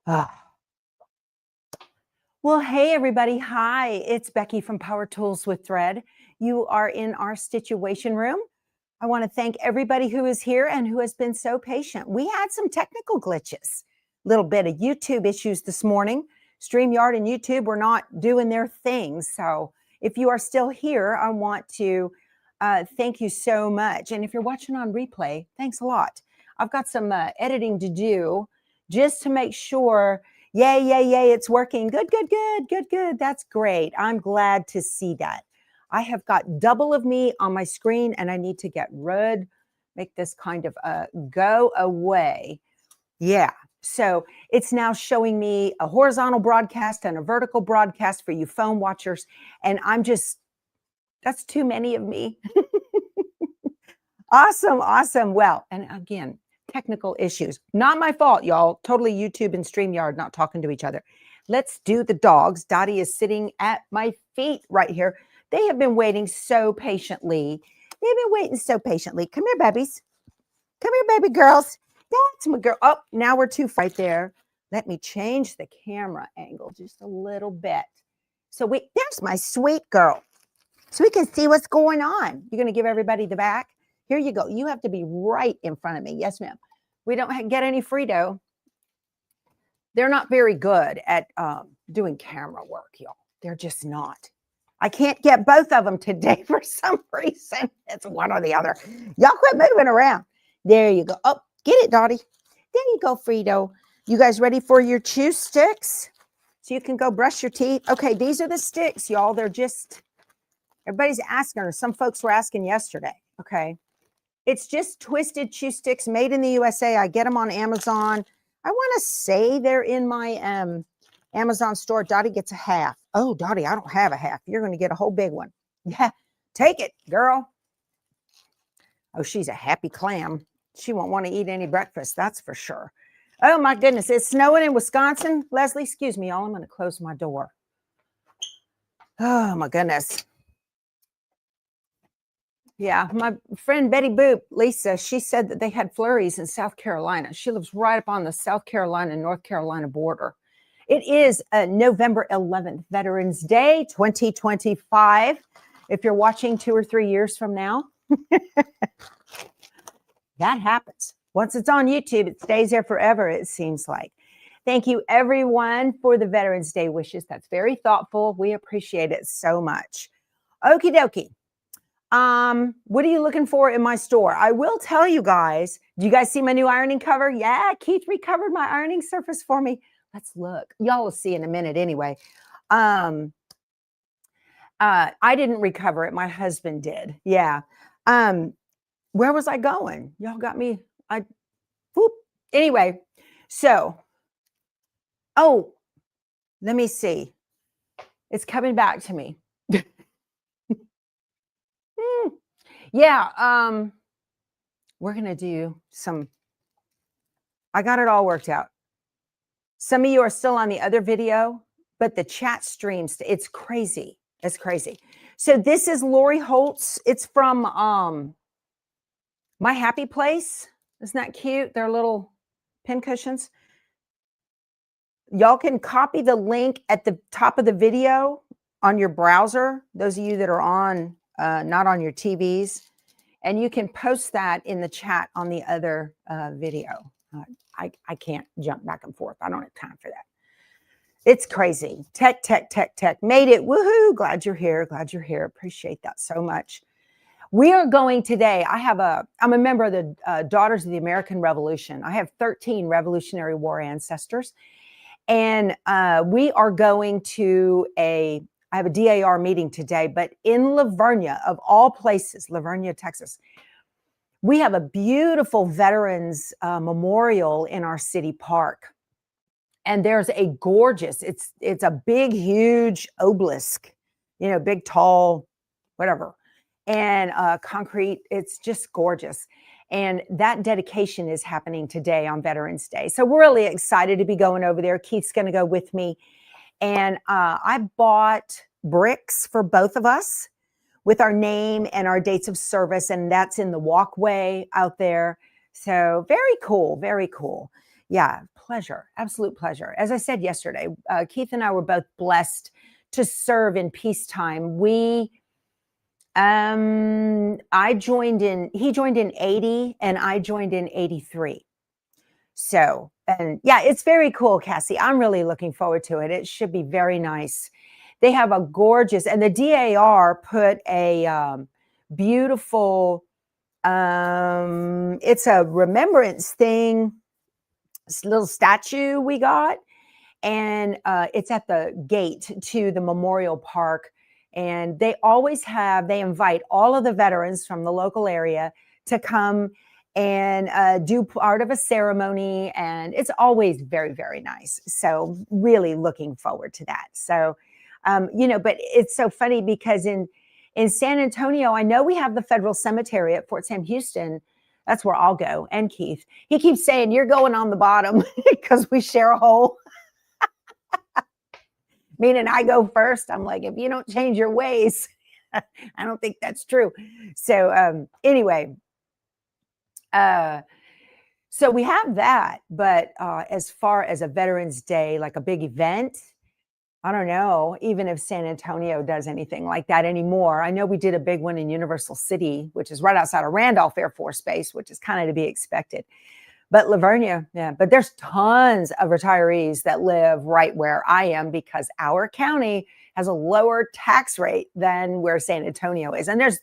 Ah. Well, hey, everybody. Hi, it's Becky from Power Tools with Thread. You are in our Stitchuation room. I want to thank everybody who is here and who has been so patient. We had some technical glitches, a little bit of YouTube issues this morning. StreamYard and YouTube were not doing their thing. So if you are still here, I want to thank you so much. And if you're watching on replay, thanks a lot. I've got some editing to do just to make sure. Yay, it's working. Good. That's great. I'm glad to see that. I have got double of me on my screen and I need to get rid, make this kind of go away. Yeah. So it's now showing me a horizontal broadcast and a vertical broadcast for you phone watchers. And that's too many of me. Awesome. Well, and again, technical issues. Not my fault, y'all. Totally YouTube and StreamYard not talking to each other. Let's do the dogs. Dottie is sitting at my feet right here. They have been waiting so patiently. Come here, babies. Come here, baby girls. That's my girl. Oh, now we're two right there. Let me change the camera angle just a little bit. So there's my sweet girl. So we can see what's going on. You're going to give everybody the back? Here you go. You have to be right in front of me. Yes, ma'am. We don't get any Frito. They're not very good at doing camera work, y'all. They're just not. I can't get both of them today for some reason. It's one or the other. Y'all quit moving around. There you go. Oh, get it, Dottie. There you go, Frito. You guys ready for your chew sticks? So you can go brush your teeth. Okay, these are the sticks, y'all. They're just, everybody's asking, or some folks were asking yesterday. Okay. It's just twisted chew sticks made in the USA. I get them on Amazon. I want to say they're in my Amazon store. Dottie gets a half. Oh, Dottie, I don't have a half. You're going to get a whole big one. Yeah, take it, girl. Oh, she's a happy clam. She won't want to eat any breakfast, that's for sure. Oh, my goodness. It's snowing in Wisconsin. Leslie, excuse me, y'all. I'm going to close my door. Oh, my goodness. Yeah, my friend Betty Boop, Lisa, she said that they had flurries in South Carolina. She lives right up on the South Carolina, North Carolina border. It is November 11th, Veterans Day, 2025. If you're watching 2 or 3 years from now, that happens. Once it's on YouTube, it stays there forever, it seems like. Thank you, everyone, for the Veterans Day wishes. That's very thoughtful. We appreciate it so much. Okie dokie. What are you looking for in my store? I will tell you guys, do you guys see my new ironing cover? Yeah, Keith recovered my ironing surface for me. Let's look. Y'all will see in a minute anyway. I didn't recover it. My husband did. Yeah. Where was I going? Y'all got me. Anyway, so, let me see. It's coming back to me. Yeah, we're going to do some, I got it all worked out. Some of you are still on the other video, but the chat streams, it's crazy. It's crazy. So this is Lori Holtz. It's from My Happy Place. Isn't that cute? They're little pin cushions. Y'all can copy the link at the top of the video on your browser. Those of you that are on, not on your TVs. And you can post that in the chat on the other video. I can't jump back and forth. I don't have time for that. It's crazy. Tech. Made it. Woohoo. Glad you're here. Appreciate that so much. We are going today. I'm a member of the Daughters of the American Revolution. I have 13 Revolutionary War ancestors. And we are going to I have a DAR meeting today, but in Lavernia, of all places, Lavernia, Texas, we have a beautiful veterans memorial in our city park. And there's a gorgeous, it's a big, huge obelisk, big, tall, whatever, and concrete. It's just gorgeous. And that dedication is happening today on Veterans Day. So we're really excited to be going over there. Keith's going to go with me. And I bought bricks for both of us with our name and our dates of service. And that's in the walkway out there. So very cool. Yeah. pleasure, absolute pleasure. As I said yesterday, Keith and I were both blessed to serve in peacetime. I joined he joined in 80 and I joined in 83. So, and yeah, it's very cool, Cassie. I'm really looking forward to it. It should be very nice. They have a gorgeous, and the DAR put a beautiful, it's a remembrance thing, this little statue we got. And it's at the gate to the memorial park. And they always they invite all of the veterans from the local area to come and do part of a ceremony. And it's always very, very nice. So really looking forward to that. So, but it's so funny because in San Antonio, I know we have the federal cemetery at Fort Sam Houston. That's where I'll go. And Keith, he keeps saying, you're going on the bottom because we share a hole. Meaning I go first. I'm like, if you don't change your ways, I don't think that's true. So anyway, so we have that. But as far as a Veterans Day, like a big event, I don't know, even if San Antonio does anything like that anymore. I know we did a big one in Universal City, which is right outside of Randolph Air Force Base, which is kind of to be expected. But Livonia, yeah, but there's tons of retirees that live right where I am because our county has a lower tax rate than where San Antonio is. And there's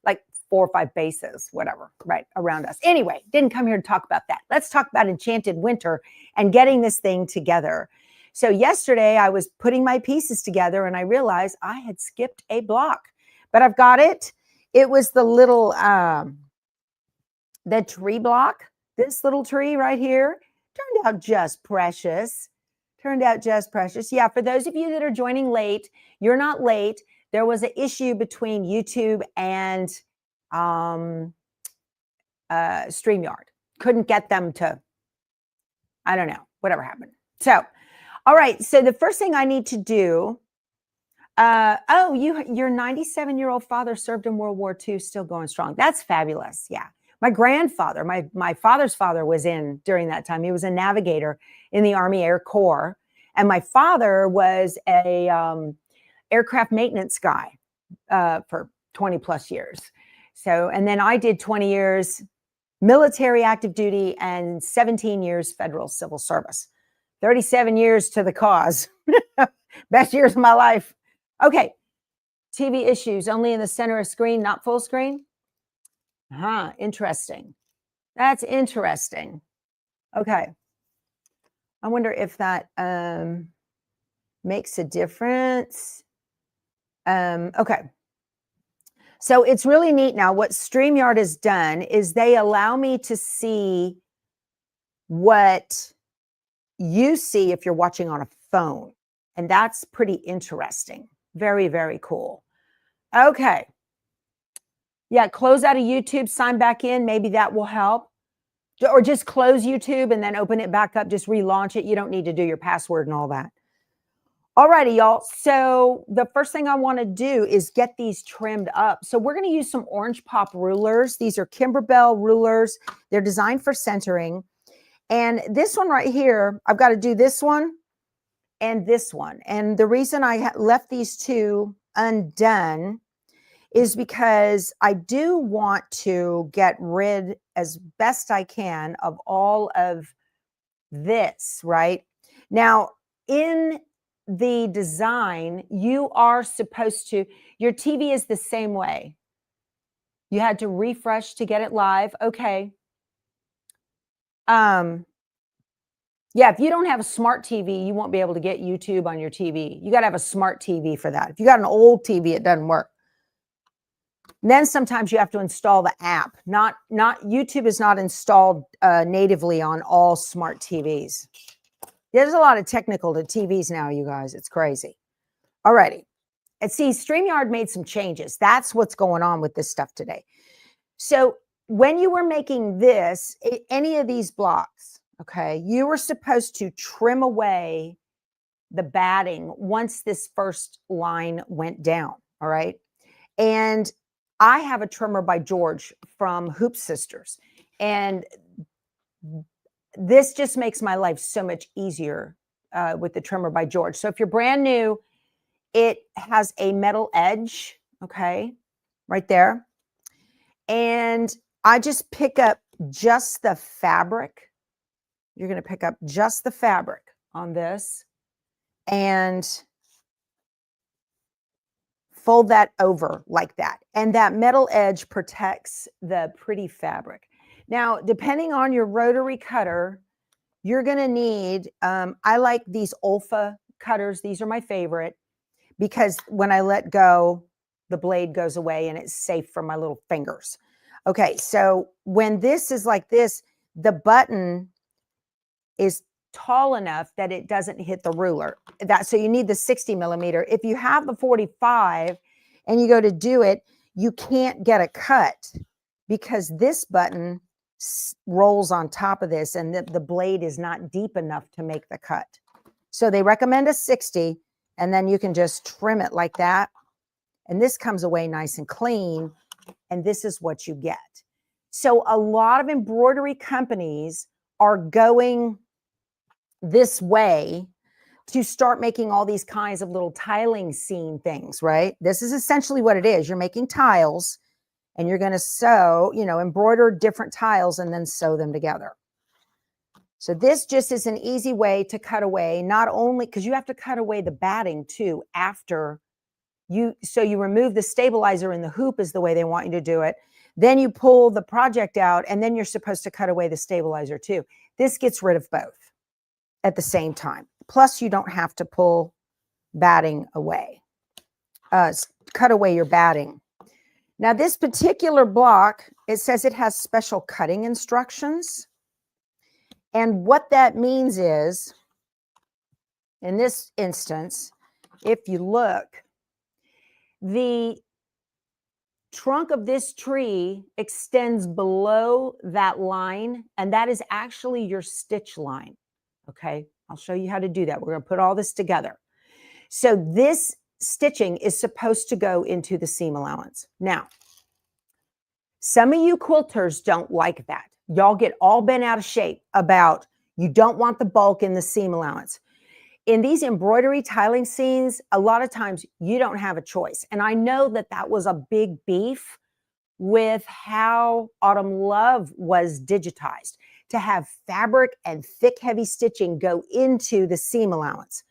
like 4 or 5 bases, whatever, right around us. Anyway, didn't come here to talk about that. Let's talk about Enchanted Winter and getting this thing together. So yesterday I was putting my pieces together and I realized I had skipped a block, but I've got it. It was the little, the tree block. This little tree right here turned out just precious. Turned out just precious. Yeah, for those of you that are joining late, you're not late. There was an issue between YouTube and StreamYard. Couldn't get them to, I don't know, whatever happened. So, all right. So the first thing I need to do, your 97-year-old father served in World War II, still going strong. That's fabulous. Yeah. My grandfather, my father's father was in during that time. He was a navigator in the Army Air Corps. And my father was a aircraft maintenance guy for 20 plus years. So, and then I did 20 years military active duty and 17 years federal civil service. 37 years to the cause. Best years of my life. Okay. TV issues only in the center of screen, not full screen. Interesting. That's interesting. Okay. I wonder if that makes a difference. Okay. So it's really neat now. What StreamYard has done is they allow me to see what you see if you're watching on a phone. And that's pretty interesting. Very, very cool. Okay. Yeah, close out of YouTube, sign back in. Maybe that will help. Or just close YouTube and then open it back up. Just relaunch it. You don't need to do your password and all that. All righty, y'all. So the first thing I want to do is get these trimmed up. So we're going to use some Orange Pop rulers. These are Kimberbell rulers. They're designed for centering. And this one right here, I've got to do this one and this one. And the reason I left these two undone is because I do want to get rid as best I can of all of this, right? Now, in the design, you are supposed to, your TV is the same way. You had to refresh to get it live. Okay. Yeah, if you don't have a smart TV, you won't be able to get YouTube on your TV. You got to have a smart TV for that. If you got an old TV, it doesn't work. And then sometimes you have to install the app. Not YouTube is not installed natively on all smart TVs. There's a lot of technical to TVs now, you guys. It's crazy. All righty. And see, StreamYard made some changes. That's what's going on with this stuff today. So when you were making this, any of these blocks, okay, you were supposed to trim away the batting once this first line went down. All right. And I have a trimmer by George from Hoop Sisters. And this just makes my life so much easier with the trimmer by George. So if you're brand new, it has a metal edge, okay, right there. And I just pick up just the fabric. You're going to pick up just the fabric on this and fold that over like that. And that metal edge protects the pretty fabric. Now, depending on your rotary cutter, you're going to need, I like these Olfa cutters. These are my favorite because when I let go, the blade goes away and it's safe for my little fingers. Okay, so when this is like this, the button is tall enough that it doesn't hit the ruler. So you need the 60 millimeter. If you have the 45 and you go to do it, you can't get a cut because this button rolls on top of this and the blade is not deep enough to make the cut. So they recommend a 60 and then you can just trim it like that. And this comes away nice and clean. And this is what you get. So a lot of embroidery companies are going this way to start making all these kinds of little tiling seam things, right? This is essentially what it is. You're making tiles and you're going to sew, you know, embroider different tiles and then sew them together. So this just is an easy way to cut away, not only because you have to cut away the batting too after so you remove the stabilizer in the hoop is the way they want you to do it. Then you pull the project out and then you're supposed to cut away the stabilizer too. This gets rid of both at the same time. Plus you don't have to pull batting away, cut away your batting. Now this particular block, it says it has special cutting instructions. And what that means is, in this instance, if you look, the trunk of this tree extends below that line, and that is actually your stitch line. Okay, I'll show you how to do that. We're going to put all this together. So this stitching is supposed to go into the seam allowance. Now, some of you quilters don't like that. Y'all get all bent out of shape about you don't want the bulk in the seam allowance. In these embroidery tiling scenes, a lot of times you don't have a choice. And I know that that was a big beef with how Autumn Love was digitized, to have fabric and thick, heavy stitching go into the seam allowance.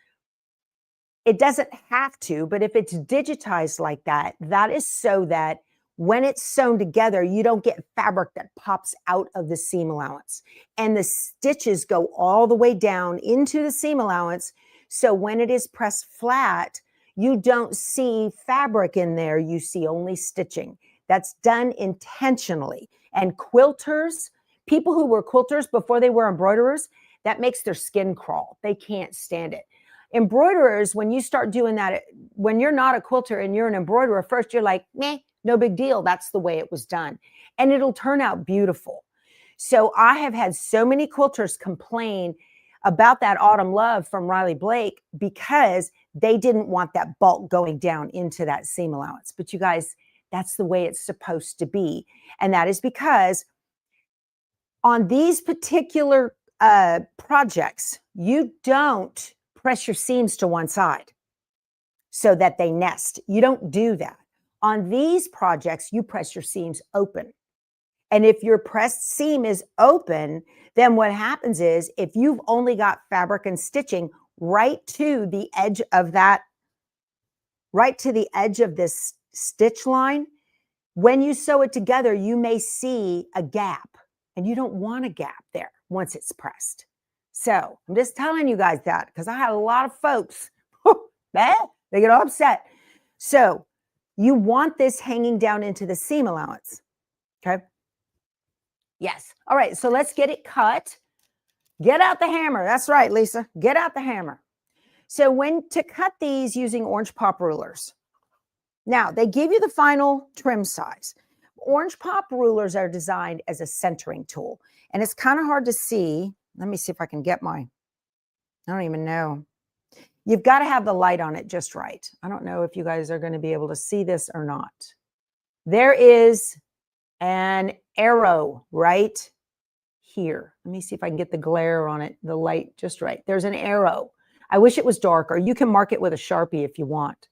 It doesn't have to, but if it's digitized like that, that is so that when it's sewn together, you don't get fabric that pops out of the seam allowance. And the stitches go all the way down into the seam allowance. So when it is pressed flat, you don't see fabric in there. You see only stitching. That's done intentionally. And quilters, people who were quilters before they were embroiderers, that makes their skin crawl. They can't stand it. Embroiderers, when you start doing that, when you're not a quilter and you're an embroiderer, first you're like, meh, no big deal. That's the way it was done. And it'll turn out beautiful. So I have had so many quilters complain about that Autumn Love from Riley Blake because they didn't want that bulk going down into that seam allowance. But you guys, that's the way it's supposed to be. And that is because on these particular projects, you don't press your seams to one side so that they nest. You don't do that. On these projects, you press your seams open. And if your pressed seam is open, then what happens is if you've only got fabric and stitching right to the edge of that, right to the edge of this stitch line, when you sew it together, you may see a gap, and you don't want a gap there once it's pressed. So I'm just telling you guys that because I had a lot of folks, they get all upset. So you want this hanging down into the seam allowance, okay? Yes. All right, so let's get it cut. Get out the hammer. That's right, Lisa. Get out the hammer. So to cut these using orange pop rulers. Now, they give you the final trim size. Orange pop rulers are designed as a centering tool, and it's kind of hard to see. Let me see if I can get I don't even know. You've got to have the light on it just right. I don't know if you guys are going to be able to see this or not. There is an arrow right here. Let me see if I can get the glare on it, the light just right. There's an arrow. I wish it was darker. You can mark it with a Sharpie if you want.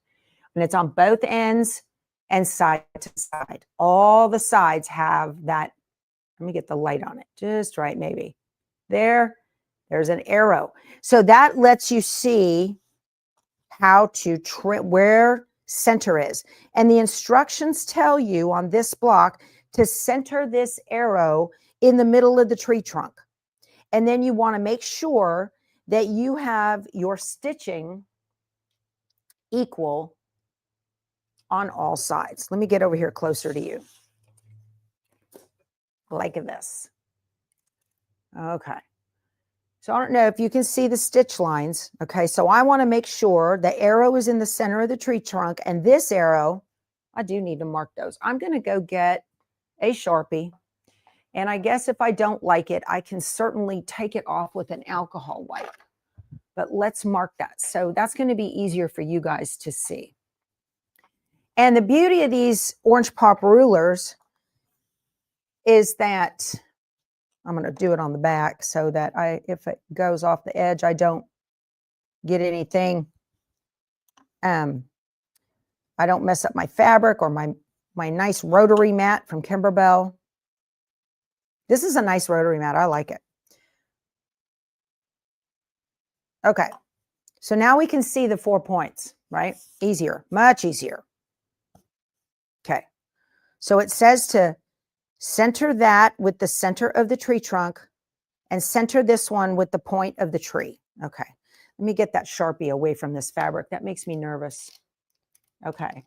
And it's on both ends and side to side. All the sides have that. Let me get the light on it just right, maybe. There's an arrow. So that lets you see how to trim, where center is. And the instructions tell you on this block to center this arrow in the middle of the tree trunk. And then you want to make sure that you have your stitching equal on all sides. Let me get over here closer to you. Like this. Okay. So I don't know if you can see the stitch lines. Okay, so I want to make sure the arrow is in the center of the tree trunk, and this arrow, I do need to mark those. I'm going to go get a Sharpie, and I guess if I don't like it, I can certainly take it off with an alcohol wipe. But let's mark that. So that's going to be easier for you guys to see. And the beauty of these orange pop rulers is that I'm going to do it on the back so that if it goes off the edge, I don't get anything. I don't mess up my fabric or my nice rotary mat from Kimberbell. This is a nice rotary mat. I like it. Okay. So now we can see the 4 points, right? Easier, much easier. Okay. So it says to center that with the center of the tree trunk and center this one with the point of the tree. Okay. Let me get that Sharpie away from this fabric. That makes me nervous. Okay.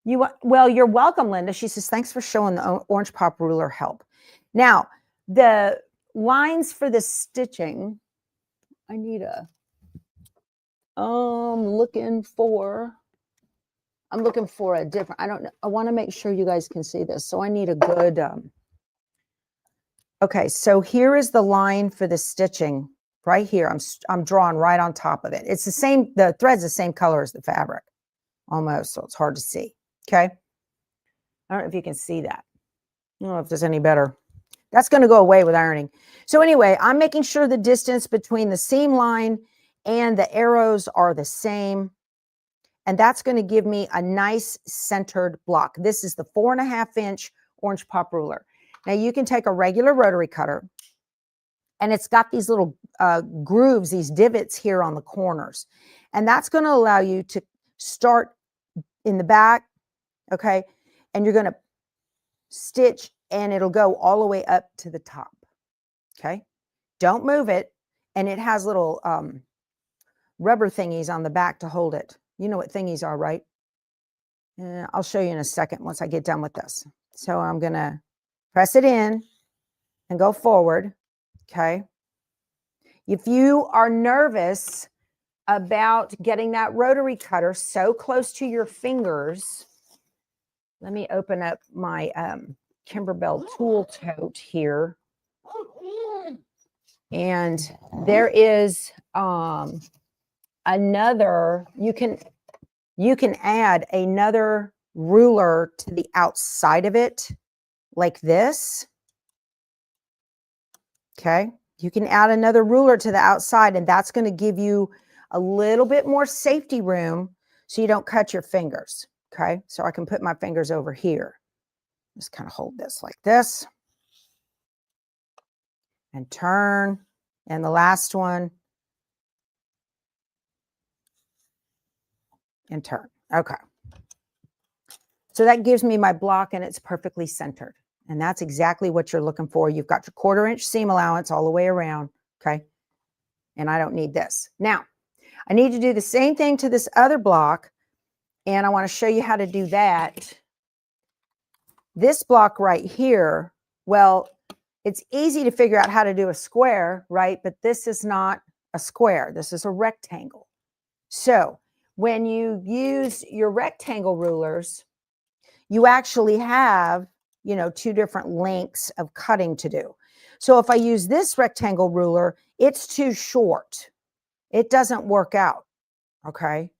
Well, you're welcome, Linda. She says, thanks for showing the orange pop ruler help. Now, the lines for the stitching, I need I'm looking for a different, I don't know. I want to make sure you guys can see this. So I need a good, okay. So here is the line for the stitching right here. I'm drawing right on top of it. It's the same, the thread's the same color as the fabric almost. So it's hard to see. Okay. I don't know if you can see that. I don't know if there's any better. That's going to go away with ironing. So anyway, I'm making sure the distance between the seam line and the arrows are the same. And that's going to give me a nice centered block. This is the 4.5 inch orange pop ruler. Now you can take a regular rotary cutter, and it's got these little grooves, these divots here on the corners. And that's going to allow you to start in the back, okay? And you're going to stitch, and it'll go all the way up to the top, okay? Don't move it. And it has little rubber thingies on the back to hold it. You know what thingies are, right? I'll show you in a second once I get done with this. So I'm going to press it in and go forward, okay? If you are nervous about getting that rotary cutter so close to your fingers, let me open up my Kimberbell tool tote here. And there is another, you can add another ruler to the outside of it like this. Okay. You can add another ruler to the outside, and that's going to give you a little bit more safety room so you don't cut your fingers. Okay. So I can put my fingers over here. Just kind of hold this like this and turn. And the last one and turn. Okay. So that gives me my block, and it's perfectly centered. And that's exactly what you're looking for. You've got your 1/4 inch seam allowance all the way around. Okay. And I don't need this. Now, I need to do the same thing to this other block. And I want to show you how to do that. This block right here, well, it's easy to figure out how to do a square, right? But this is not a square. This is a rectangle. So when you use your rectangle rulers, you actually have, you know, 2 different lengths of cutting to do. So if I use this rectangle ruler, it's too short. It doesn't work out. Okay.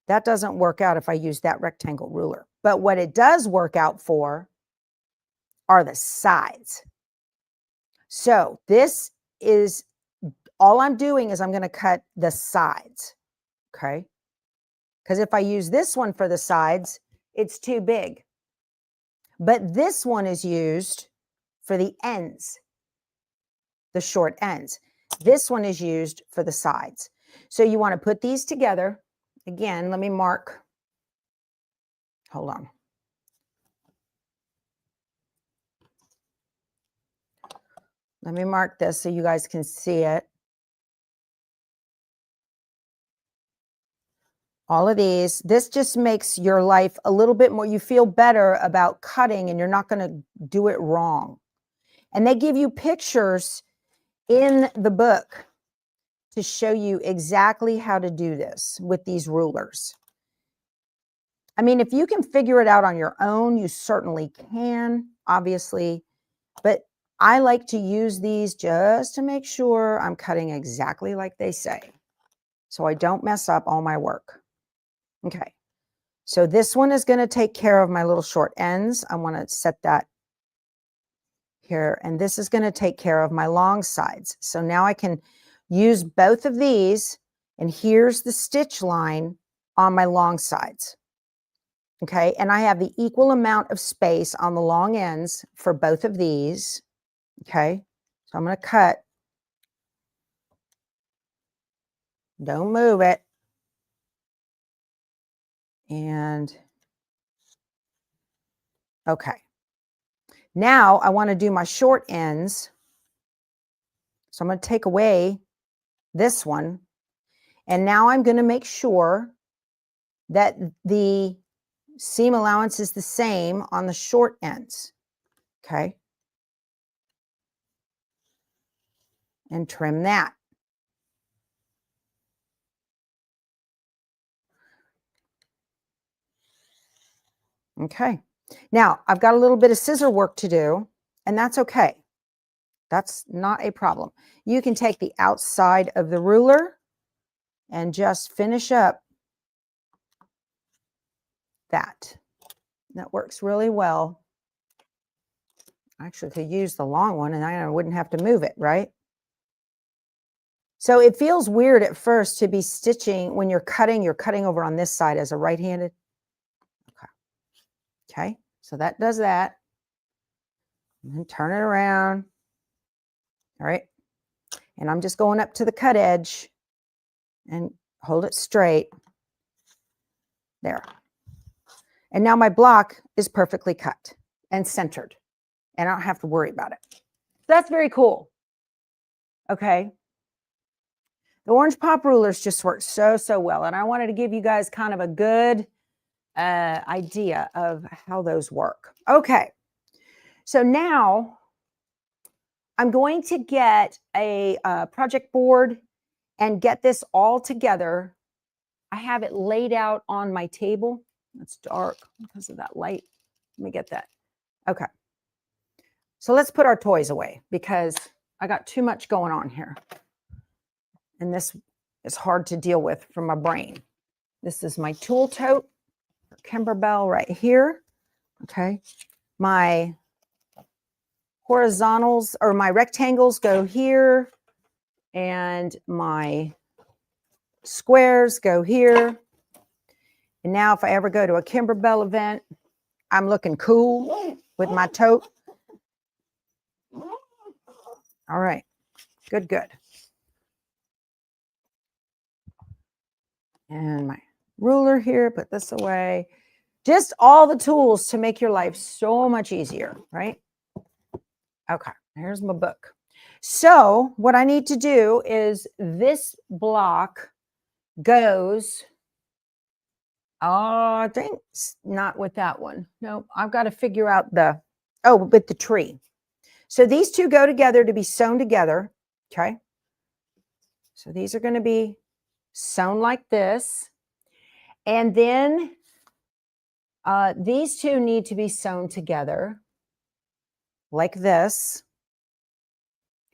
That doesn't work out if I use that rectangle ruler. But what it does work out for are the sides. So this is, all I'm doing is I'm going to cut the sides, okay? Because if I use this one for the sides, it's too big. But this one is used for the ends, the short ends. This one is used for the sides. So you want to put these together. Again, let me mark. Hold on. Let me mark this so you guys can see it. All of these. This just makes your life a little bit more, you feel better about cutting and you're not going to do it wrong. And they give you pictures in the book to show you exactly how to do this with these rulers. I mean, if you can figure it out on your own, you certainly can, obviously. But I like to use these just to make sure I'm cutting exactly like they say, so I don't mess up all my work. Okay, so this one is going to take care of my little short ends. I want to set that here, and this is going to take care of my long sides. So now I can use both of these, and here's the stitch line on my long sides. Okay, and I have the equal amount of space on the long ends for both of these. Okay, so I'm going to cut. Don't move it. And okay. Now I want to do my short ends. So I'm going to take away this one. And now I'm going to make sure that the seam allowance is the same on the short ends. Okay. And trim that. Okay. Now I've got a little bit of scissor work to do, and that's okay. That's not a problem. You can take the outside of the ruler and just finish up that. That works really well. I actually could use the long one and I wouldn't have to move it, right? So it feels weird at first to be stitching when you're cutting over on this side as a right-handed. Okay. Okay, so that does that. And then turn it around. All right. And I'm just going up to the cut edge and hold it straight. There. And now my block is perfectly cut and centered, and I don't have to worry about it. That's very cool. Okay. The orange pop rulers just work so well. And I wanted to give you guys kind of a good idea of how those work. Okay. So now I'm going to get a project board and get this all together. I have it laid out on my table. It's dark because of that light. Let me get that. Okay. So let's put our toys away because I got too much going on here. And this is hard to deal with from my brain. This is my tool tote, Kimberbell right here. Okay. My horizontals or my rectangles go here, and my squares go here. And now if I ever go to a Kimberbell event, I'm looking cool with my tote. All right. Good. And my ruler here, put this away. Just all the tools to make your life so much easier, right? Okay, here's my book. So what I need to do is this block goes, I think not with that one. No, I've got to figure out with the tree. So these two go together to be sewn together, okay? So these are going to be sewn like this. And then these two need to be sewn together like this.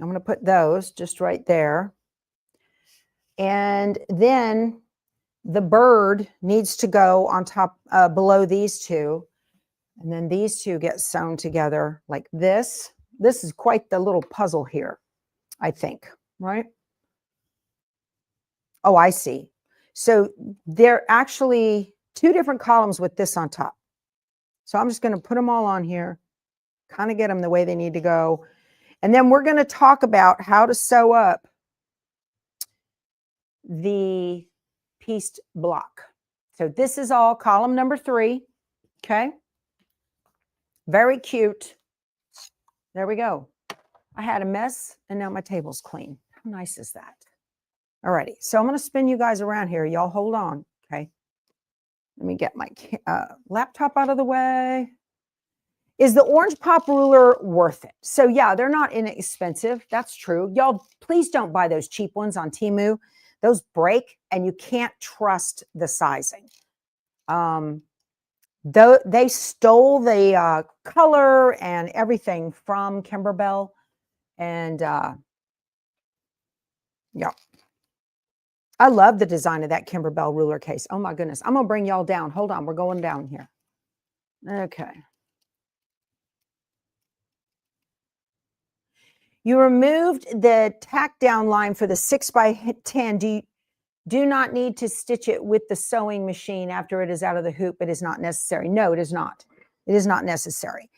I'm going to put those just right there. And then the bird needs to go on top, below these two. And then these two get sewn together like this. This is quite the little puzzle here, I think, right? Oh, I see. So there are actually 2 different columns with this on top. So I'm just going to put them all on here, kind of get them the way they need to go. And then we're going to talk about how to sew up the pieced block. So this is all column number 3. Okay. Very cute. There we go. I had a mess and now my table's clean. How nice is that? All righty. So I'm going to spin you guys around here. Y'all hold on. Okay. Let me get my laptop out of the way. Is the orange pop ruler worth it? So yeah, they're not inexpensive. That's true. Y'all, please don't buy those cheap ones on Temu. Those break and you can't trust the sizing. Though they stole the color and everything from Kimberbell. And yeah. I love the design of that Kimberbell ruler case. Oh my goodness. I'm going to bring y'all down. Hold on. We're going down here. Okay. You removed the tack down line for the 6x10. Do not need to stitch it with the sewing machine after it is out of the hoop. It is not necessary. No, it is not. It is not necessary.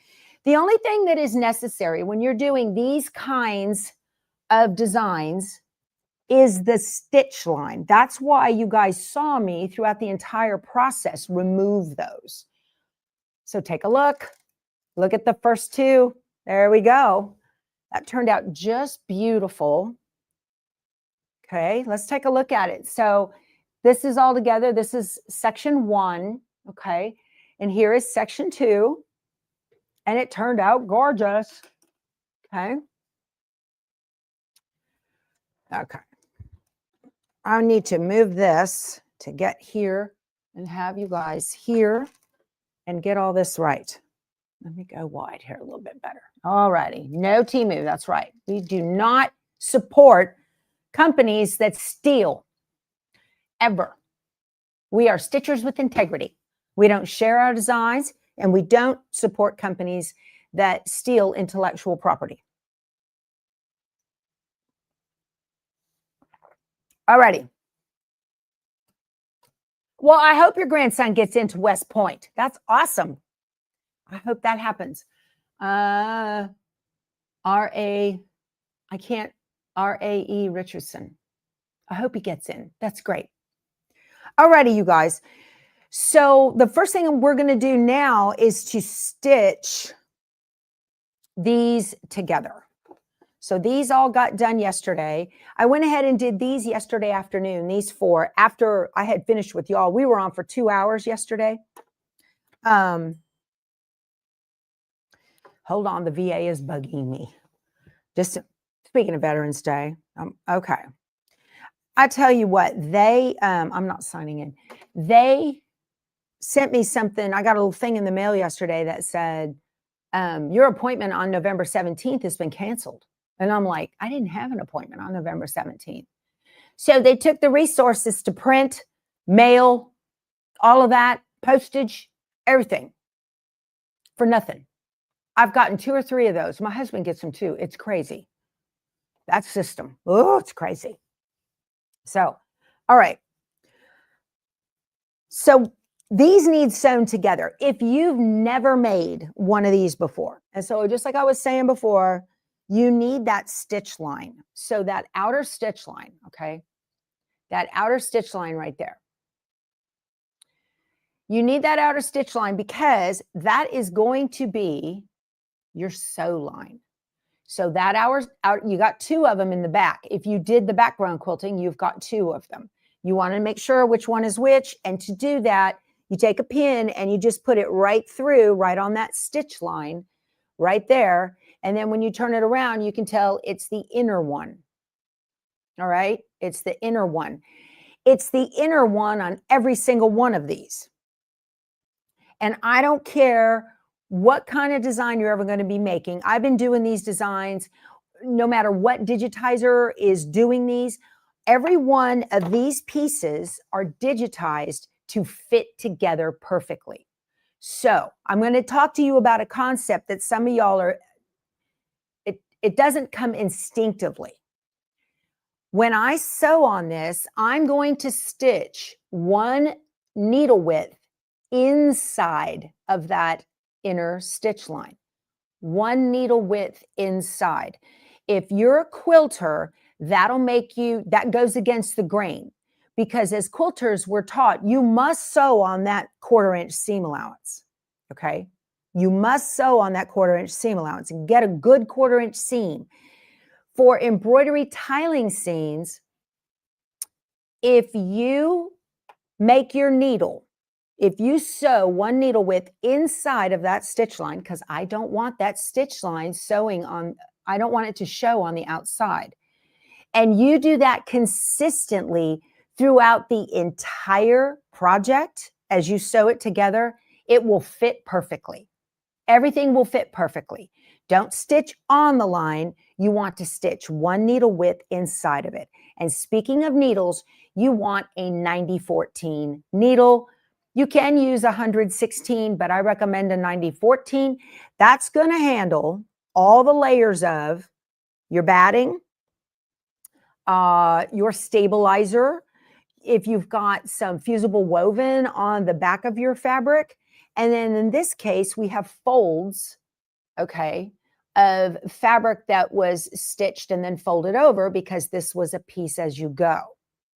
The only thing that is necessary when you're doing these kinds of designs is the stitch line. That's why you guys saw me throughout the entire process remove those. So take a look. Look at the first 2. There we go. That turned out just beautiful. Okay, let's take a look at it. So this is all together. This is section 1. Okay, and here is section 2. And it turned out gorgeous. Okay. Okay. I need to move this to get here and have you guys here and get all this right. Let me go wide here a little bit better. All righty. No Temu. That's right. We do not support companies that steal ever. We are stitchers with integrity. We don't share our designs and we don't support companies that steal intellectual property. All righty. Well, I hope your grandson gets into West Point. That's awesome. I hope that happens. R.A. Richardson. I hope he gets in. That's great. All righty, you guys. So the first thing we're going to do now is to stitch these together. So these all got done yesterday. I went ahead and did these yesterday afternoon, these 4, after I had finished with y'all. We were on for 2 hours yesterday. Hold on, the VA is bugging me. Just speaking of Veterans Day. Okay. I tell you what, they, I'm not signing in. They sent me something. I got a little thing in the mail yesterday that said, your appointment on November 17th has been canceled. And I'm like, I didn't have an appointment on November 17th. So they took the resources to print, mail, all of that, postage, everything for nothing. I've gotten 2 or 3 of those. My husband gets them too. It's crazy. That system. Oh, it's crazy. So, all right. So these need sewn together. If you've never made one of these before, and so just like I was saying before, you need that stitch line. So that outer stitch line, okay? That outer stitch line right there. You need that outer stitch line because that is going to be your sew line. So that you got 2 of them in the back. If you did the background quilting, you've got 2 of them. You want to make sure which one is which. And to do that, you take a pin and you just put it right through, right on that stitch line, right there. And then when you turn it around, you can tell it's the inner one. All right. It's the inner one. It's the inner one on every single one of these. And I don't care what kind of design you're ever going to be making. I've been doing these designs no matter what digitizer is doing these. Every one of these pieces are digitized to fit together perfectly. So I'm going to talk to you about a concept that some of y'all are It doesn't come instinctively. When I sew on this, I'm going to stitch 1 needle width inside of that inner stitch line. 1 needle width inside. If you're a quilter, that'll make you, that goes against the grain, because as quilters, we're taught you must sew on that 1/4 inch seam allowance. Okay. You must sew on that 1/4 inch seam allowance and get a good 1/4 inch seam. For embroidery tiling seams, if you make your needle, if you sew 1 needle width inside of that stitch line, because I don't want that stitch line sewing on, I don't want it to show on the outside. And you do that consistently throughout the entire project as you sew it together, it will fit perfectly. Everything will fit perfectly. Don't stitch on the line. You want to stitch 1 needle width inside of it. And speaking of needles, you want a 90-14 needle. You can use 116, but I recommend a 90-14. That's going to handle all the layers of your batting, your stabilizer, if you've got some fusible woven on the back of your fabric. And then in this case, we have folds, okay, of fabric that was stitched and then folded over because this was a piece as you go,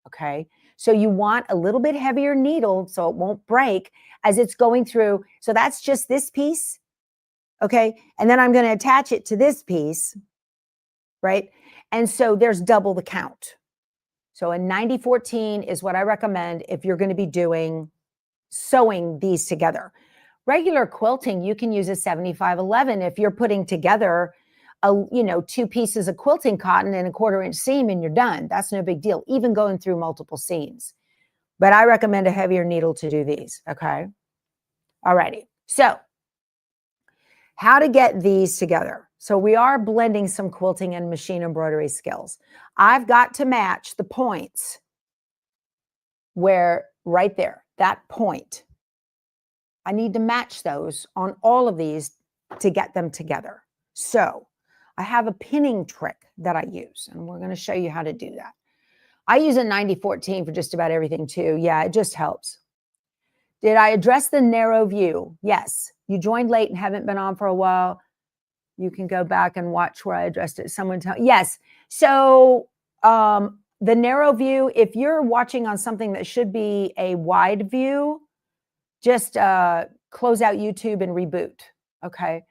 okay? So you want a little bit heavier needle so it won't break as it's going through. So that's just this piece, okay? And then I'm going to attach it to this piece, right? And so there's double the count. So a 90-14 is what I recommend if you're going to be doing sewing these together. Regular quilting, you can use a 75-11 if you're putting together a, 2 pieces of quilting cotton and a 1/4 inch seam and you're done. That's no big deal, even going through multiple seams. But I recommend a heavier needle to do these, okay? All righty. So how to get these together. So we are blending some quilting and machine embroidery skills. I've got to match the points where right there, that point. I need to match those on all of these to get them together. So I have a pinning trick that I use, and we're going to show you how to do that. I use a 90-14 for just about everything too. Yeah, it just helps. Did I address the narrow view? Yes. You joined late and haven't been on for a while. You can go back and watch where I addressed it. Someone tell, yes. So the narrow view, if you're watching on something that should be a wide view, just close out YouTube and reboot, okay?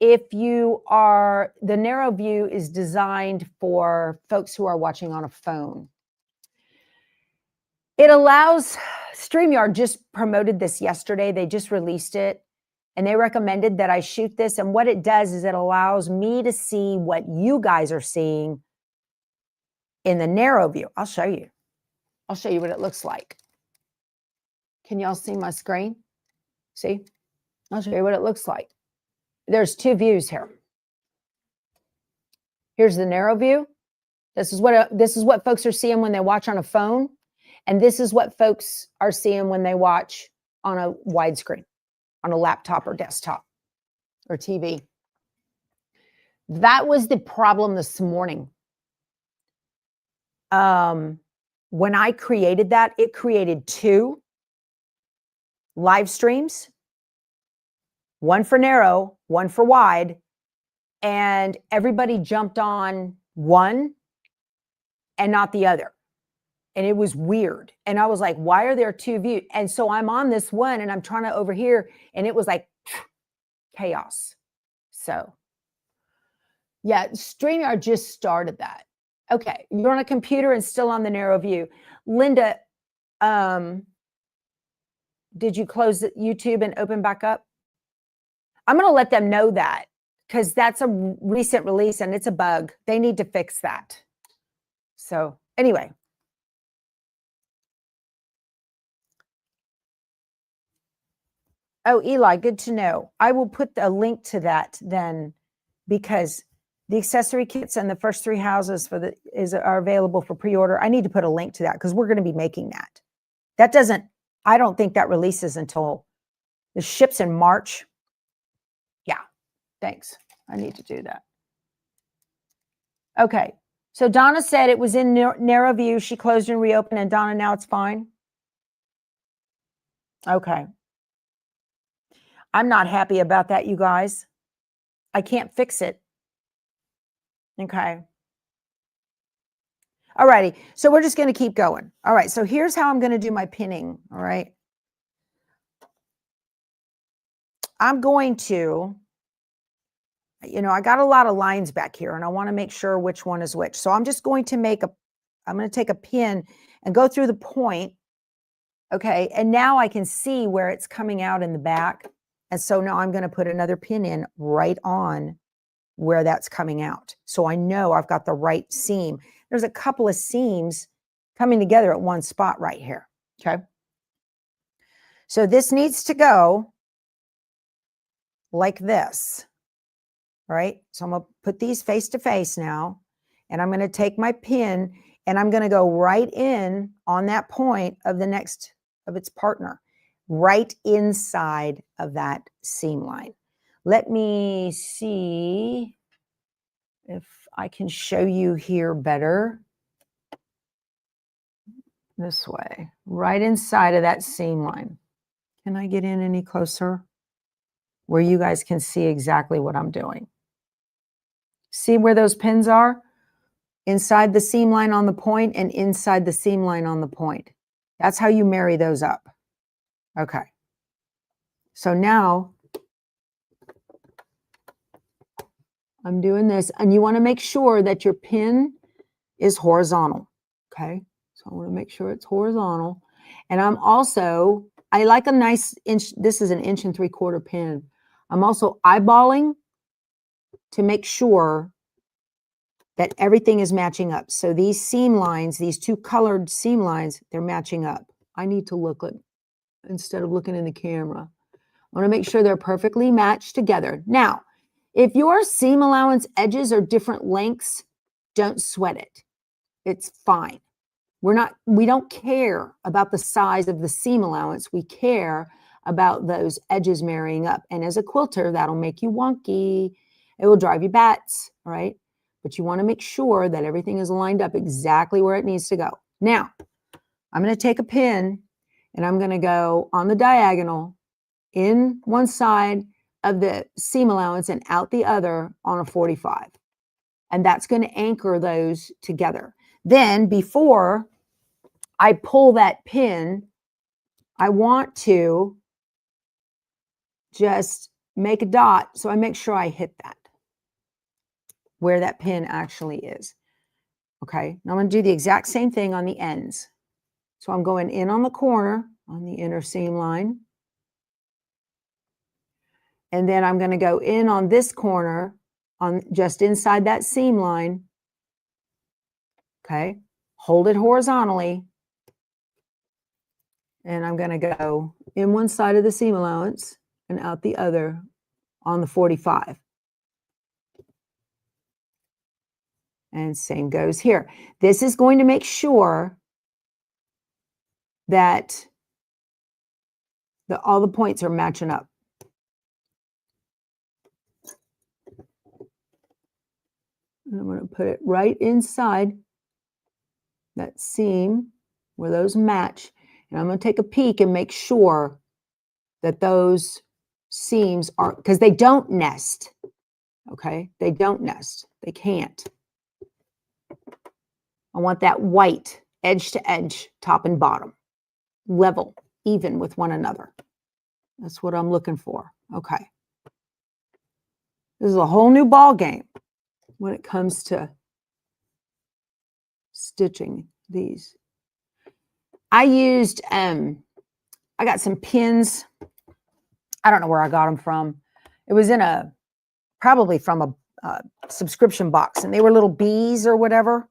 If you are, the narrow view is designed for folks who are watching on a phone. It allows, StreamYard just promoted this yesterday. They just released it and they recommended that I shoot this. And what it does is it allows me to see what you guys are seeing in the narrow view. I'll show you. I'll show you what it looks like. Can y'all see my screen? See? I'll show you what it looks like. There's 2 views here. Here's the narrow view. This is what folks are seeing when they watch on a phone. And this is what folks are seeing when they watch on a widescreen, on a laptop or desktop or TV. That was the problem this morning. When I created that, it created 2 live streams, 1 for narrow, 1 for wide, and everybody jumped on one and not the other. And it was weird. And I was like, why are there 2 views? And so I'm on this one and I'm trying to overhear, and it was like chaos. So yeah, StreamYard just started that. Okay, you're on a computer and still on the narrow view. Linda, did you close YouTube and open back up? I'm going to let them know that because that's a recent release and it's a bug. They need to fix that. So anyway. Oh, Eli, good to know. I will put a link to that then, because the accessory kits and the first 3 houses for are available for pre-order. I need to put a link to that because we're going to be making that. That doesn't, I don't think that releases until the ships in March. Yeah, thanks. I need to do that. Okay. So Donna said it was in narrow view. She closed and reopened, and Donna, now it's fine. Okay. I'm not happy about that, you guys. I can't fix it. Okay. All righty. So we're just going to keep going. All right. So here's how I'm going to do my pinning. All right. I'm going to, I got a lot of lines back here and I want to make sure which one is which. So I'm just going to I'm going to take a pin and go through the point. Okay. And now I can see where it's coming out in the back. And so now I'm going to put another pin in right on where that's coming out. So I know I've got the right seam. There's a couple of seams coming together at one spot right here. Okay. So this needs to go like this. All right. So I'm going to put these face to face now, and I'm going to take my pin and I'm going to go right in on that point of the next of its partner, right inside of that seam line. Let me see if I can show you here better. This way, right inside of that seam line. Can I get in any closer where you guys can see exactly what I'm doing? See where those pins are? Inside the seam line on the point and inside the seam line on the point. That's how you marry those up. Okay. So now I'm doing this, and you want to make sure that your pin is horizontal. Okay. So I want to make sure it's horizontal. And I like a nice inch. This is an 1 3/4 pin. I'm also eyeballing to make sure that everything is matching up. So these seam lines, these two colored seam lines, they're matching up. I need to look at, instead of looking in the camera, I want to make sure they're perfectly matched together. Now, if your seam allowance edges are different lengths, don't sweat it. It's fine. We don't care about the size of the seam allowance. We care about those edges marrying up. And as a quilter, that'll make you wonky. It will drive you bats, right? But you want to make sure that everything is lined up exactly where it needs to go. Now, I'm going to take a pin and I'm going to go on the diagonal in one side of the seam allowance and out the other on a 45. And that's going to anchor those together. Then before I pull that pin, I want to just make a dot so I make sure I hit that, where that pin actually is. Okay, now I'm going to do the exact same thing on the ends. So I'm going in on the corner on the inner seam line. And then I'm going to go in on this corner on just inside that seam line. Okay, hold it horizontally. And I'm going to go in one side of the seam allowance and out the other on the 45. And same goes here. This is going to make sure that all the points are matching up. And I'm going to put it right inside that seam where those match. And I'm going to take a peek and make sure that those seams are, because they don't nest. Okay, they don't nest. They can't. I want that white edge to edge, top and bottom, level, even with one another. That's what I'm looking for. Okay. This is a whole new ball game when it comes to stitching these. I used, I got some pins. I don't know where I got them from. It was in probably from a subscription box, and they were little bees or whatever.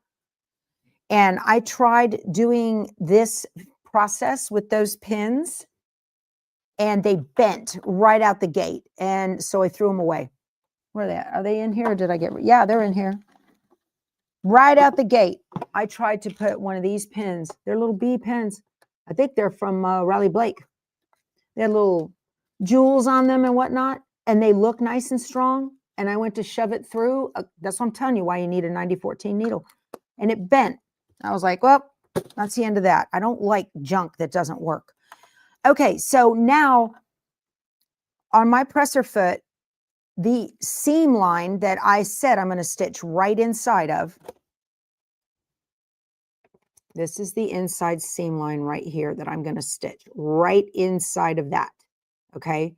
And I tried doing this process with those pins, and they bent right out the gate. And so I threw them away. Where are they at? Are they in here or did I get, yeah, they're in here. Right out the gate, I tried to put one of these pins. They're little bee pins. I think they're from Riley Blake. They had little jewels on them and whatnot, and they look nice and strong. and I went to shove it through. That's what I'm telling you, why you need a 9014 needle. And it bent. I was like, well, that's the end of that. I don't like junk that doesn't work. Okay, so now on my presser foot, the seam line that I said I'm going to stitch right inside of, this is the inside seam line right here that I'm going to stitch right inside of that, okay?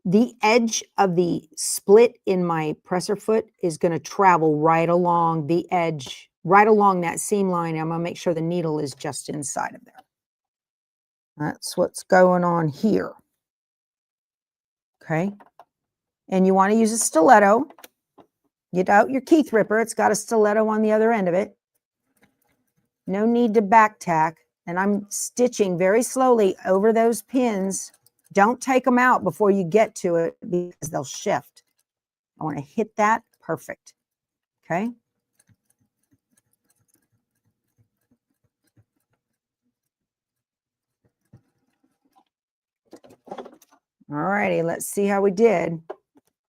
The edge of the split in my presser foot is going to travel right along the edge, right along that seam line. I'm going to make sure the needle is just inside of there. That's what's going on here, okay? And you want to use a stiletto. Get out your Keith Ripper. It's got a stiletto on the other end of it. No need to back tack. And I'm stitching very slowly over those pins. Don't take them out before you get to it because they'll shift. I want to hit that perfect. Okay. All righty. Let's see how we did.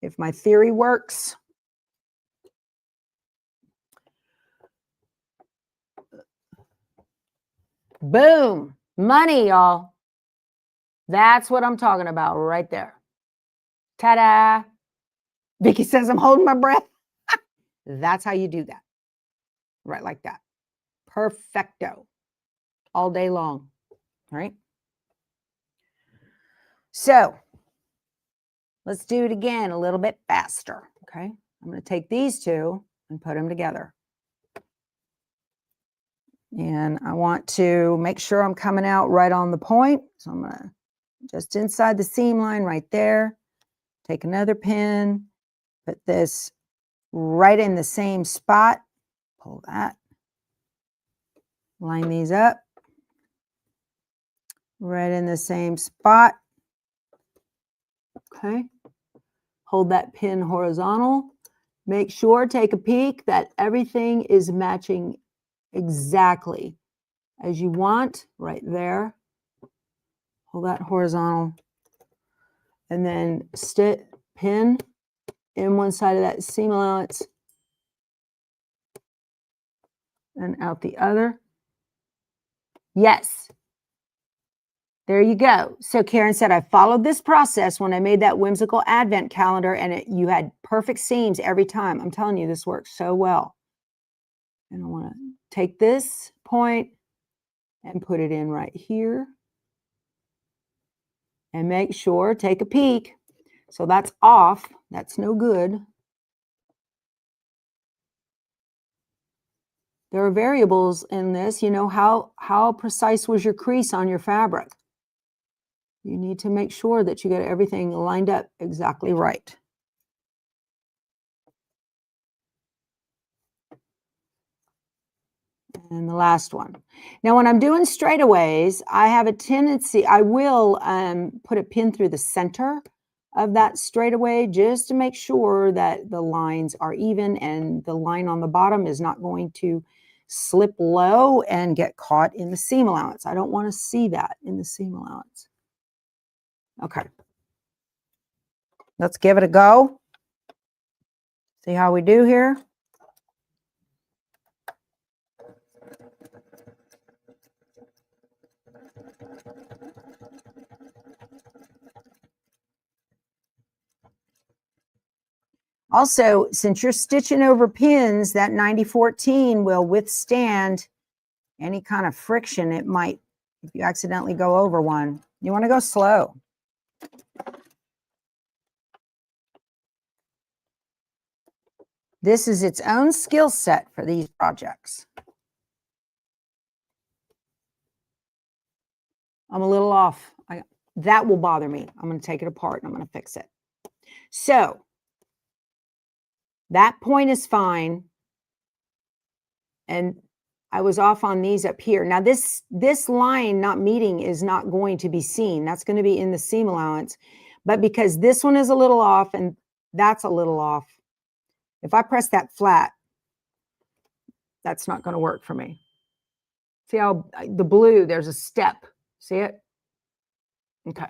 If my theory works. Boom. Money, y'all. That's what I'm talking about right there. Ta-da. Vicky says I'm holding my breath. That's how you do that. Right like that. Perfecto. All day long. All right. So let's do it again a little bit faster. Okay. I'm going to take these two and put them together. And I want to make sure I'm coming out right on the point. So I'm going to just inside the seam line right there. Take another pin, put this right in the same spot. Pull that. Line these up. Right in the same spot. Okay. Hold that pin horizontal. Make sure, take a peek that everything is matching exactly as you want right there. Hold that horizontal. And then stitch, pin in one side of that seam allowance and out the other. Yes. There you go. So Karen said, I followed this process when I made that whimsical advent calendar and you had perfect seams every time. I'm telling you, this works so well. And I want to take this point and put it in right here. And make sure, take a peek. So that's off. That's no good. There are variables in this. You know, how precise was your crease on your fabric? You need to make sure that you get everything lined up exactly right. And the last one. Now, when I'm doing straightaways, I have a tendency, I will put a pin through the center of that straightaway just to make sure that the lines are even and the line on the bottom is not going to slip low and get caught in the seam allowance. I don't want to see that in the seam allowance. Okay. Let's give it a go. See how we do here. Also, since you're stitching over pins, that 9014 will withstand any kind of friction it might if you accidentally go over one. You want to go slow. This is its own skill set for these projects. I'm a little off. That will bother me. I'm going to take it apart and I'm going to fix it. So that point is fine. And I was off on these up here. Now this line not meeting is not going to be seen. That's going to be in the seam allowance. But because this one is a little off and that's a little off, if I press that flat, that's not going to work for me. See how the blue, there's a step. See it? Okay.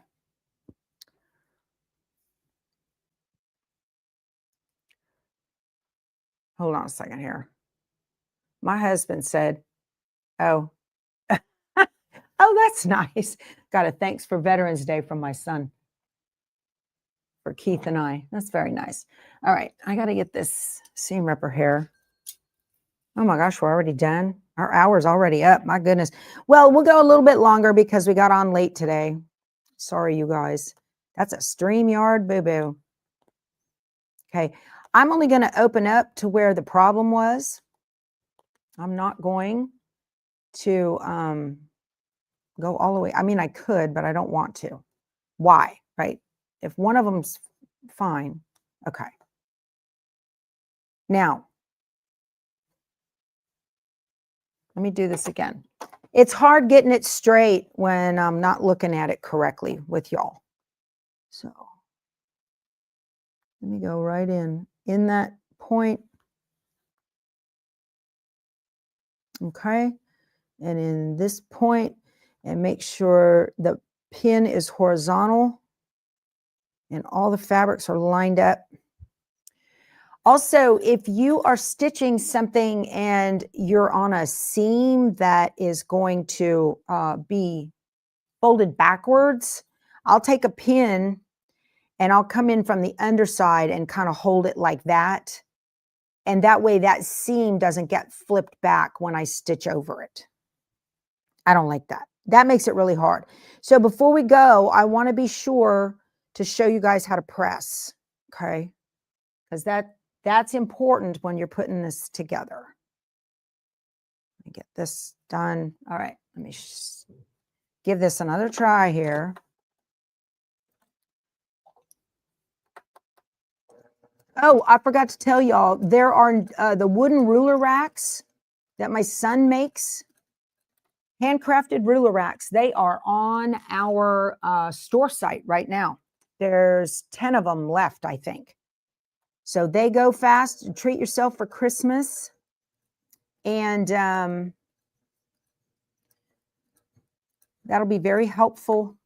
Hold on a second here. My husband said, oh, oh, that's nice. Got a thanks for Veterans Day from my son. For Keith and I. That's very nice. All right. I got to get this seam ripper here. Oh my gosh, we're already done. Our hour's already up. My goodness. Well, we'll go a little bit longer because we got on late today. Sorry, you guys. That's a StreamYard boo-boo. Okay. I'm only going to open up to where the problem was. I'm not going to go all the way. I mean, I could, but I don't want to. Why? Right? If one of them's fine. Okay. Now, let me do this again. It's hard getting it straight when I'm not looking at it correctly with y'all. So let me go right in that point. Okay. And in this point, and make sure the pin is horizontal and all the fabrics are lined up. Also, if you are stitching something and you're on a seam that is going to be folded backwards, I'll take a pin and I'll come in from the underside and kind of hold it like that. And that way that seam doesn't get flipped back when I stitch over it. I don't like that. That makes it really hard. So before we go, I want to be sure to show you guys how to press, okay? Because that's important when you're putting this together. Let me get this done. All right, let me give this another try here. Oh, I forgot to tell y'all, there are the wooden ruler racks that my son makes. Handcrafted ruler racks. They are on our store site right now. There's 10 of them left, I think. So they go fast. Treat yourself for Christmas. And that'll be very helpful.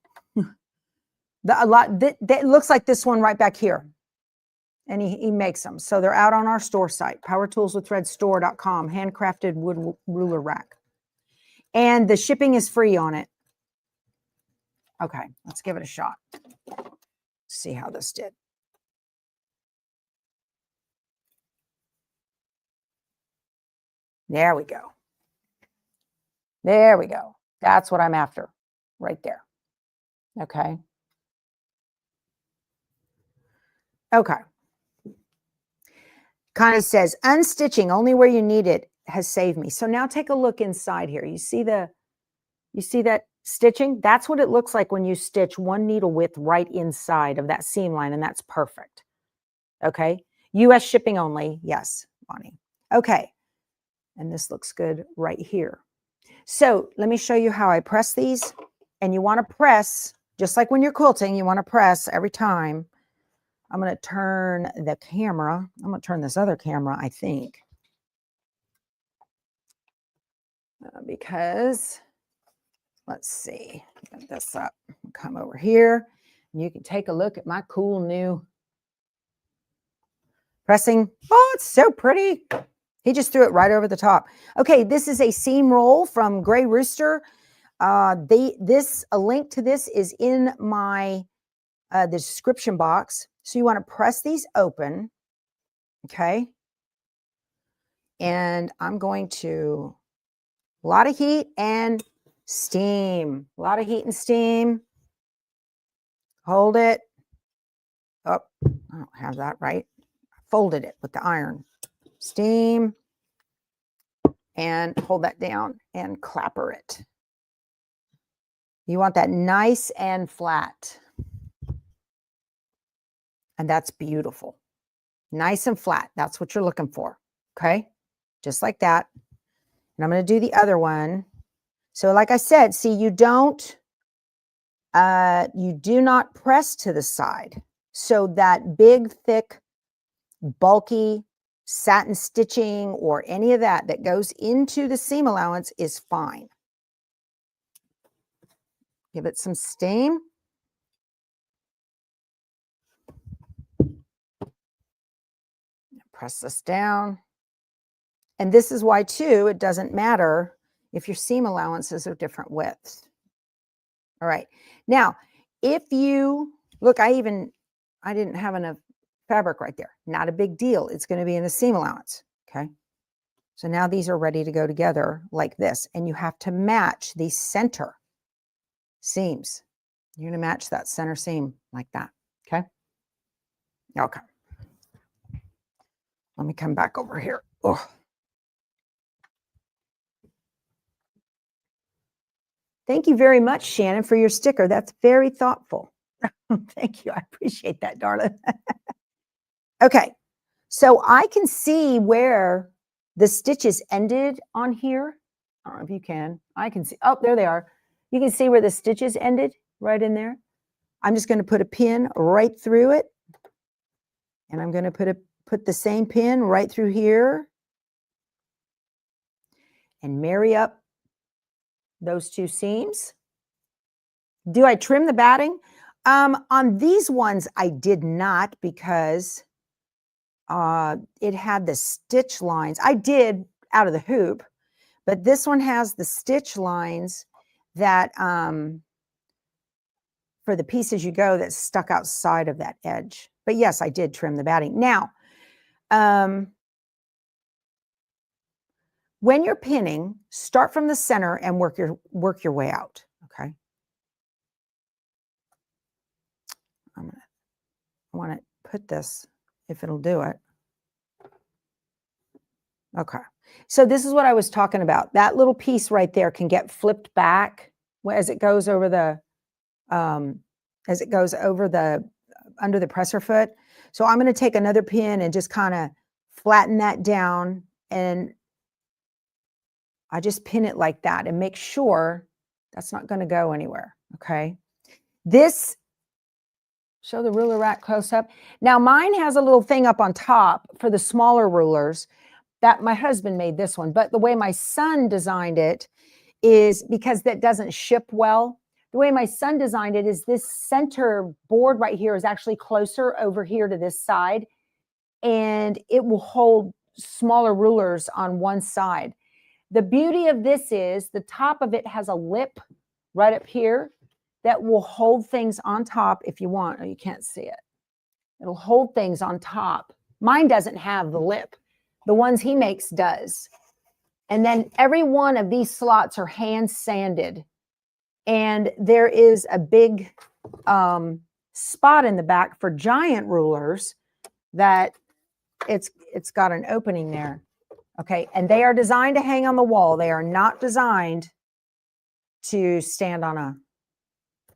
That looks like this one right back here. And he makes them. So they're out on our store site, powertoolswiththreadstore.com, handcrafted wood ruler rack. And the shipping is free on it. Okay, let's give it a shot. See how this did. There we go. There we go. That's what I'm after right there. Okay. Okay. Kind of says unstitching only where you need it has saved me. So now take a look inside here. You see that stitching? That's what it looks like when you stitch one needle width right inside of that seam line, and that's perfect. Okay. US shipping only. Yes, Bonnie. Okay. And this looks good right here. So let me show you how I press these. And you want to press, just like when you're quilting, you want to press every time. I'm going to turn the camera. I'm going to turn this other camera, I think. Because, let's see, get this up. Come over here. And you can take a look at my cool new pressing. Oh, it's so pretty. He just threw it right over the top. Okay, this is a seam roll from Gray Rooster. A link to this is in my the description box. So you want to press these open, okay? And I'm going to, a lot of heat and steam. A lot of heat and steam. Hold it. Oh, I don't have that right. I folded it with the iron. Steam. And hold that down and clapper it. You want that nice and flat. And that's beautiful. Nice and flat. That's what you're looking for. Okay. Just like that. And I'm going to do the other one. So like I said, see, you do not press to the side. So that big, thick, bulky satin stitching or any of that goes into the seam allowance is fine. Give it some steam. Press this down. And this is why, too, it doesn't matter if your seam allowances are different widths. All right. Now, if you look, I didn't have enough fabric right there. Not a big deal. It's going to be in the seam allowance. Okay. So now these are ready to go together like this. And you have to match these center seams. You're going to match that center seam like that. Okay. Okay. Let me come back over here. Oh. Thank you very much, Shannon, for your sticker. That's very thoughtful. Thank you. I appreciate that, darling. Okay. So I can see where the stitches ended on here. I don't know if you can. I can see. Oh, there they are. You can see where the stitches ended right in there. I'm just going to put a pin right through it. And I'm going to put the same pin right through here and marry up those two seams. Do I trim the batting? On these ones, I did not because it had the stitch lines. I did out of the hoop, but this one has the stitch lines that for the pieces you go that stuck outside of that edge. But yes, I did trim the batting. Now, when you're pinning, start from the center and work your way out. Okay. I want to put this if it'll do it. Okay. So this is what I was talking about. That little piece right there can get flipped back as it goes over the under the presser foot. So I'm going to take another pin and just kind of flatten that down, and I just pin it like that and make sure that's not going to go anywhere. Okay. This, show the ruler rack close up. Now mine has a little thing up on top for the smaller rulers that my husband made this one, but the way my son designed it is because that doesn't ship well. The way my son designed it is this center board right here is actually closer over here to this side, and it will hold smaller rulers on one side. The beauty of this is the top of it has a lip right up here that will hold things on top if you want. Oh, you can't see it. It'll hold things on top. Mine doesn't have the lip. The ones he makes does. And then every one of these slots are hand sanded. And there is a big spot in the back for giant rulers that it's got an opening there. Okay, and they are designed to hang on the wall. They are not designed to stand on a,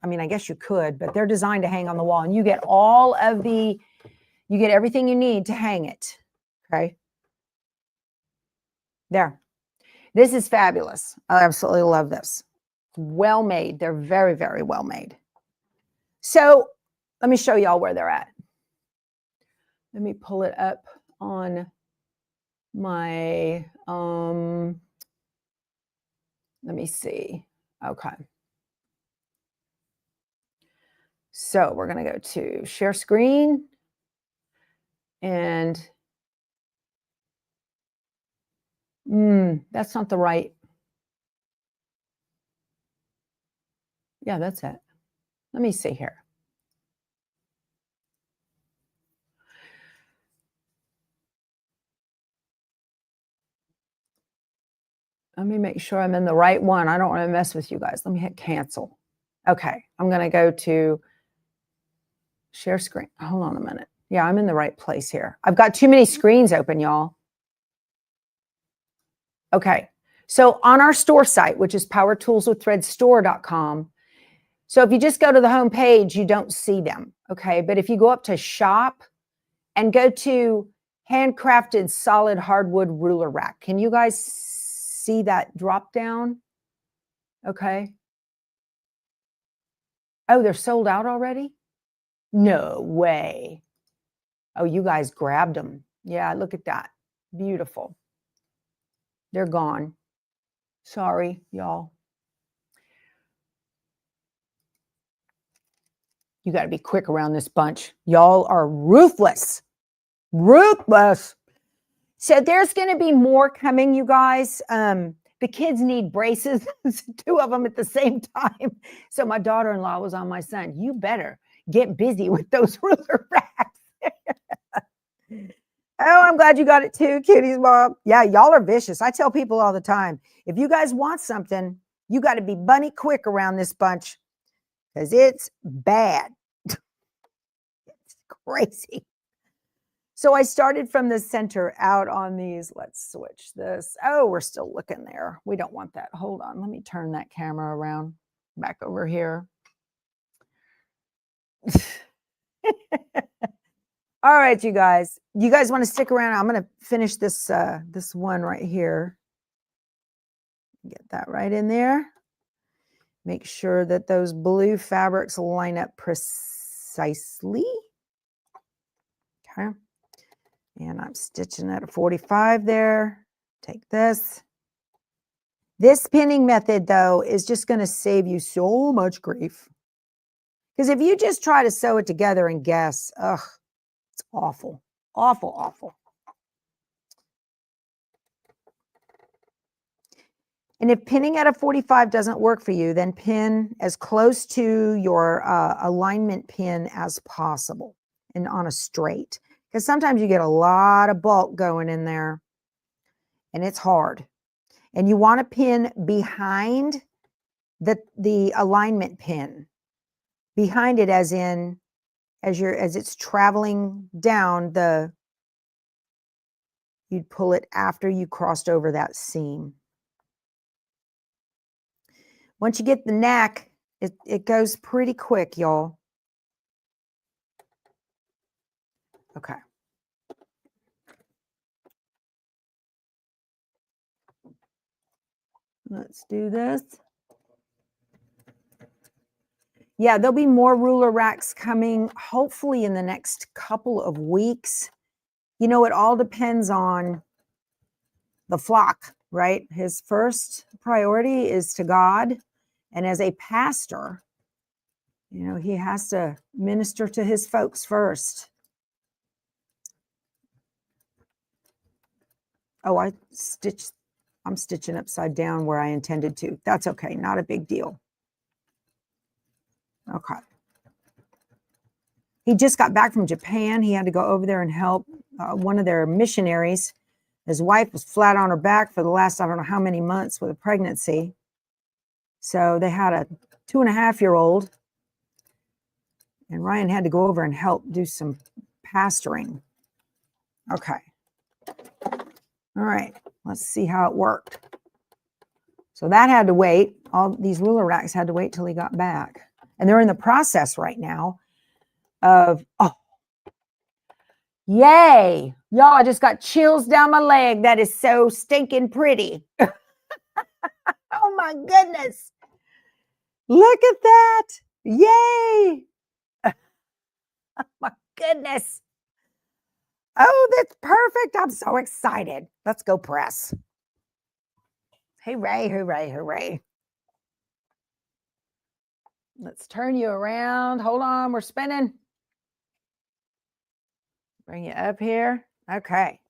I mean, I guess you could, but they're designed to hang on the wall. And you get you get everything you need to hang it. Okay. There. This is fabulous. I absolutely love this. Well made. They're very, very well made. So let me show y'all where they're at. Let me pull it up on my, let me see. Okay. So we're going to go to share screen, and that's not the right. Yeah, that's it. Let me see here. Let me make sure I'm in the right one. I don't want to mess with you guys. Let me hit cancel. Okay, I'm going to go to share screen. Hold on a minute. Yeah, I'm in the right place here. I've got too many screens open, y'all. Okay, so on our store site, which is powertoolswiththreadstore.com, so if you just go to the home page, you don't see them, okay? But if you go up to shop and go to handcrafted solid hardwood ruler rack, can you guys see that drop down? Okay. Oh, they're sold out already? No way. Oh, you guys grabbed them. Yeah, look at that. Beautiful. They're gone. Sorry, y'all. You got to be quick around this bunch. Y'all are ruthless. Ruthless. So there's going to be more coming, you guys. The kids need braces, 2 of them at the same time. So my daughter-in-law was on my son. You better get busy with those ruler racks. Oh, I'm glad you got it too, cuties, Mom. Yeah, y'all are vicious. I tell people all the time, if you guys want something, you got to be bunny quick around this bunch because it's bad. It's crazy. So I started from the center out on these. Let's switch this. Oh, we're still looking there. We don't want that. Hold on. Let me turn that camera around back over here. All right, you guys. You guys want to stick around? I'm going to finish this this one right here. Get that right in there. Make sure that those blue fabrics line up precisely. Okay. And I'm stitching at a 45 there. Take this. This pinning method, though, is just going to save you so much grief. Because if you just try to sew it together and guess, ugh, it's awful, awful, awful. And if pinning at a 45 doesn't work for you, then pin as close to your alignment pin as possible and on a straight. Because sometimes you get a lot of bulk going in there and it's hard. And you want to pin behind the alignment pin. Behind it as in, as it's traveling down, you'd pull it after you crossed over that seam. Once you get the knack, it goes pretty quick, y'all. Okay. Let's do this. Yeah, there'll be more ruler racks coming, hopefully in the next couple of weeks. You know, it all depends on the flock, right? His first priority is to God. And as a pastor, you know, he has to minister to his folks first. Oh, I'm stitching upside down where I intended to. That's okay, not a big deal. Okay. He just got back from Japan. He had to go over there and help one of their missionaries. His wife was flat on her back for the last, I don't know how many months with a pregnancy. So they had a 2.5-year-old. And Ryan had to go over and help do some pastoring. Okay. All right. Let's see how it worked. So that had to wait. All these ruler racks had to wait till he got back. And they're in the process right now of, oh, yay. Y'all, I just got chills down my leg. That is so stinking pretty. Oh my goodness. Look at that. Yay. Oh my goodness. Oh, that's perfect. I'm so excited. Let's go press. Hooray, hooray, hooray. Let's turn you around. Hold on, we're spinning. Bring you up here. Okay.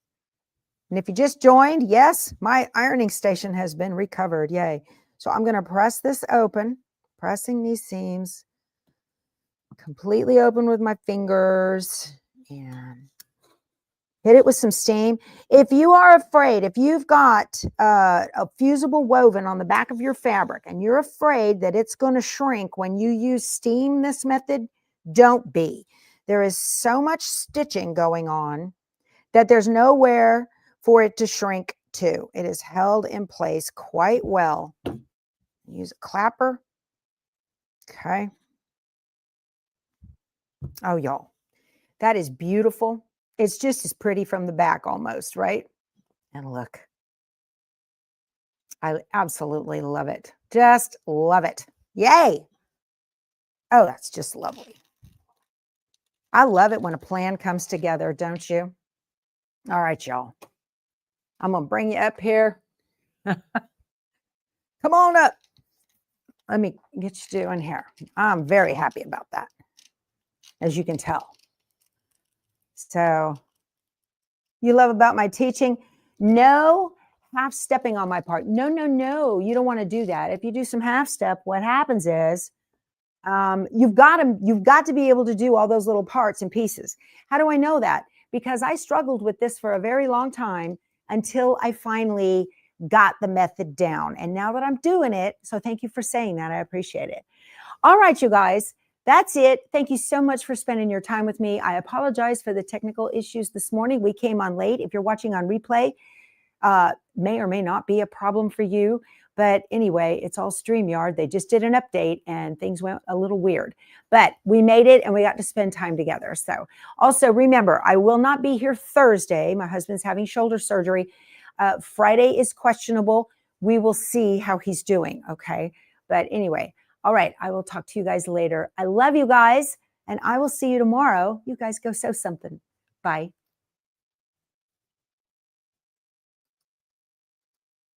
And if you just joined, yes, my ironing station has been recovered. Yay. So I'm going to press this open, pressing these seams completely open with my fingers and hit it with some steam. If you are afraid, if you've got a fusible woven on the back of your fabric and you're afraid that it's going to shrink when you use steam this method, don't be. There is so much stitching going on that there's nowhere for it to shrink to. It is held in place quite well. Use a clapper. Okay. Oh, y'all, that is beautiful. It's just as pretty from the back almost, right? And look, I absolutely love it. Just love it. Yay. Oh, that's just lovely. I love it when a plan comes together, don't you? All right, y'all. I'm going to bring you up here. Come on up. Let me get you doing here. I'm very happy about that, as you can tell. So, you love about my teaching? No half stepping on my part. No, no, no. You don't want to do that. If you do some half step, what happens is you've got to be able to do all those little parts and pieces. How do I know that? Because I struggled with this for a very long time until I finally got the method down. And now that I'm doing it, so thank you for saying that. I appreciate it. All right, you guys, that's it. Thank you so much for spending your time with me. I apologize for the technical issues this morning. We came on late. If you're watching on replay, may or may not be a problem for you. But anyway, it's all StreamYard. They just did an update and things went a little weird. But we made it and we got to spend time together. So also remember, I will not be here Thursday. My husband's having shoulder surgery. Friday is questionable. We will see how he's doing, okay? But anyway, all right, I will talk to you guys later. I love you guys, and I will see you tomorrow. You guys go sew something. Bye.